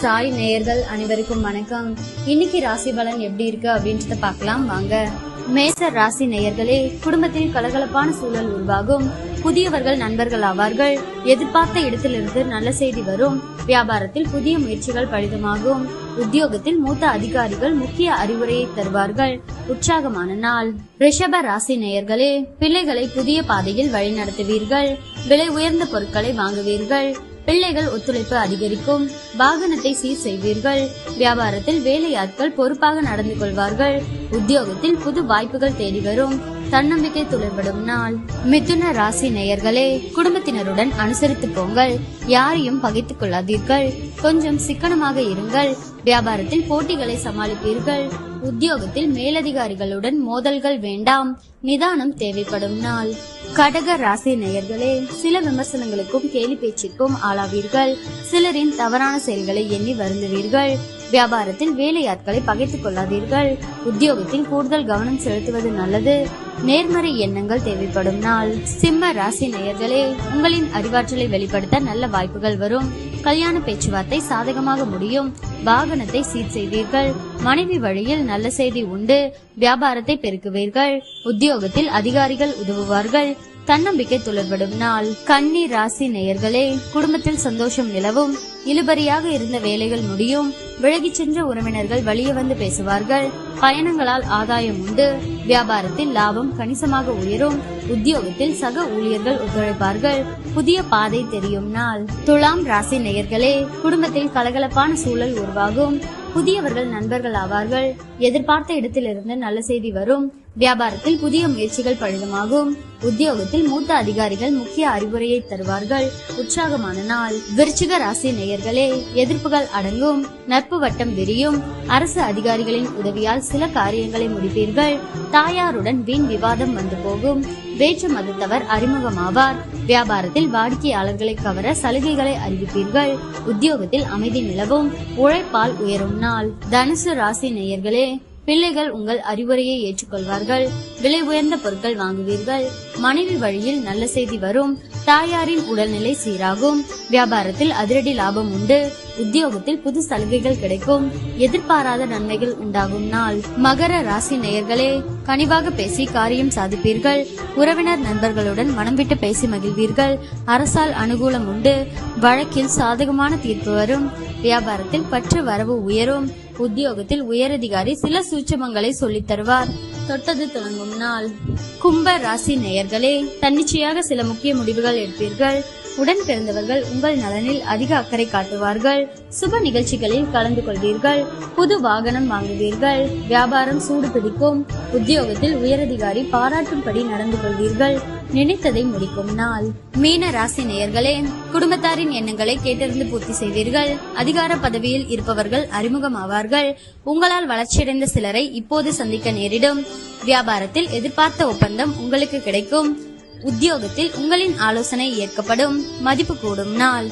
சாய் நேயர்கள் அனைவருக்கும் வணக்கம். இன்னைக்கு ராசி பலன் எப்படி இருக்கு அப்படின்றத பார்க்கலாம் வாங்க. மேச ராசி நேயர்களே, குடும்பத்தில் கலகலப்பான சூழல் உருவாகும். புதியவர்கள் நண்பர்கள் ஆவார்கள். எதிர்பார்த்த இடத்திலிருந்து நல்ல செய்தி வரும். வியாபாரத்தில் புதிய முயற்சிகள் பலிதமாகும். உத்தியோகத்தில் மூத்த அதிகாரிகள் முக்கிய அறிவுரையை தருவார்கள். உற்சாகமான நாள். ரிஷப ராசி நேயர்களே, பிள்ளைகளை புதிய பாதையில் வழிநடத்துவீர்கள். விலை உயர்ந்த பொருட்களை வாங்குவீர்கள். பிள்ளைகள் ஒத்துழைப்பு அதிகரிக்கும். வாகனத்தை சீர் செய்வீர்கள். வியாபாரத்தில் வேலையாட்கள் பொறுப்பாக நடந்து கொள்வார்கள். உத்தியோகத்தில் புது வாய்ப்புகள் தேடி வரும். தன்னம்பிக்கை துளிர்படும் நாள். மிதுன ராசி நேயர்களே, குடும்பத்தினருடன் அனுசரித்து போங்கள். யாரையும் பகைத்துக் கொள்ளாதீர்கள். கொஞ்சம் சிக்கனமாக இருங்கள். வியாபாரத்தில் போட்டிகளை சமாளிப்பீர்கள். உத்தியோகத்தில் மேலதிகாரிகளுடன் மோதல்கள் வேண்டாம். நிதானம் தேவைப்படும் நாள். கடக ராசி நேயர்களே, சில விமர்சனங்களுக்கும் கேலி பேச்சுக்கும் ஆளாவீர்கள். சிலரின் தவறான செயல்களை எண்ணி வருந்துவீர்கள். வியாபாரத்தில் வேலையாட்களை பகைத்துக் கொள்ளாதீர்கள். உத்தியோகத்தில் கூடுதல் கவனம் செலுத்துவது நல்லது. நேர்மறை எண்ணங்கள் தேவைப்படும் நாள். சிம்ம ராசி நேயர்களே, உங்களின் அறிவாற்றலை வெளிப்படுத்த நல்ல வாய்ப்புகள் வரும். கல்யாண பேச்சுவார்த்தை சாதகமாக முடியும். வாகனத்தை சீர் செய்வீர்கள். மனைவி வழியில் நல்ல செய்தி உண்டு. வியாபாரத்தை பெருக்குவீர்கள். உத்தியோகத்தில் அதிகாரிகள் உதவுவார்கள். தன்னம்பிக்கை துளிர்படும் நாள். கன்னி ராசி நேயர்களே, குடும்பத்தில் சந்தோஷம் நிலவும். இழுபறியாக இருந்த வேலைகள் முடியும். விலகி சென்ற உறவினர்கள் வழியே வந்து பேசுவார்கள். பயணங்களால் ஆதாயம் உண்டு. வியாபாரத்தில் லாபம் கணிசமாக உயரும். உத்தியோகத்தில் சக ஊழியர்கள் ஒத்துழைப்பார்கள். புதிய பாதை தெரியும் நாள். துலாம் ராசி நேயர்களே, குடும்பத்தில் கலகலப்பான சூழல் உருவாகும். புதியவர்கள் நண்பர்கள் ஆவார்கள். எதிர்பார்த்த இடத்திலிருந்து நல்ல செய்தி வரும். வியாபாரத்தில் புதிய முயற்சிகள் பலிதமாகும். உத்தியோகத்தில் மூத்த அதிகாரிகள் முக்கிய அறிவுரையை தருவார்கள். உற்சாகமான நாள். விருச்சிக ராசி நேயர்களே, எதிர்ப்புகள் அடங்கும். நட்பு வட்டம் விரியும். அரசு அதிகாரிகளின் உதவியால் சில காரியங்களை முடிப்பீர்கள். தாயாருடன் வீண் விவாதம் வந்து போகும். வேற்று மதத்தவர் அறிமுகமாவார். வியாபாரத்தில் வாடிக்கையாளர்களை கவர சலுகைகளை அறிவிப்பீர்கள். உத்தியோகத்தில் அமைதி நிலவும். உழைப்பால் உயரும் நாள். தனுசு ராசி நேயர்களே, பிள்ளைகள் உங்கள் அறிவுரையை ஏற்றுக்கொள்வார்கள். விலை உயர்ந்த பொருட்கள் வாங்குவீர்கள். மனைவி வழியில் நல்ல செய்தி வரும். தாயாரின் உடல்நிலை சீராகும். வியாபாரத்தில் அதிரடி லாபம் உண்டு. உத்தியோகத்தில் புது சலுகைகள் கிடைக்கும். எதிர்பாராத நன்மைகள் உண்டாகும் நாள். மகர ராசி நேயர்களே, கனிவாக பேசி காரியம் சாதிப்பீர்கள். உறவினர் நண்பர்களுடன் மனம் விட்டு பேசி மகிழ்வீர்கள். அரசால் அனுகூலம் உண்டு. வழக்கில் சாதகமான தீர்ப்பு வரும். வியாபாரத்தில் பற்று வரவு உயரும். உத்தியோகத்தில் உயரதிகாரி சில சூட்சமங்களை சொல்லித் தருவார். தொட்டது தொடங்கும் நாள். கும்ப ராசி நேயர்களே, தன்னிச்சையாக சில முக்கிய முடிவுகள் எடுப்பீர்கள். உடன் பிறந்தவர்கள் உங்கள் நலனில் அதிக அக்கறை காட்டுவார்கள். சுப நிகழ்ச்சிகளில் கலந்து கொள்வீர்கள். புது வாகனம் வாங்குவீர்கள். வியாபாரம் சூடு பிடிக்கும். உத்தியோகத்தில் உயரதிகாரி பாராட்டும்படி நடந்து கொள்வீர்கள். நினைத்ததை முடிக்கும் நாள். மீன ராசி நேயர்களே, குடும்பத்தாரின் எண்ணங்களை கேட்டறிந்து பூர்த்தி செய்வீர்கள். அதிகார பதவியில் இருப்பவர்கள் அறிமுகமாவார்கள். உங்களால் வளர்ச்சியடைந்த சிலரை இப்போது சந்திக்க நேரிடும். வியாபாரத்தில் எதிர்பார்த்த ஒப்பந்தம் உங்களுக்கு கிடைக்கும். உத்தியோகத்தில் உங்களின் ஆலோசனை ஏற்கப்படும். மதிப்பு கூடும் நாள்.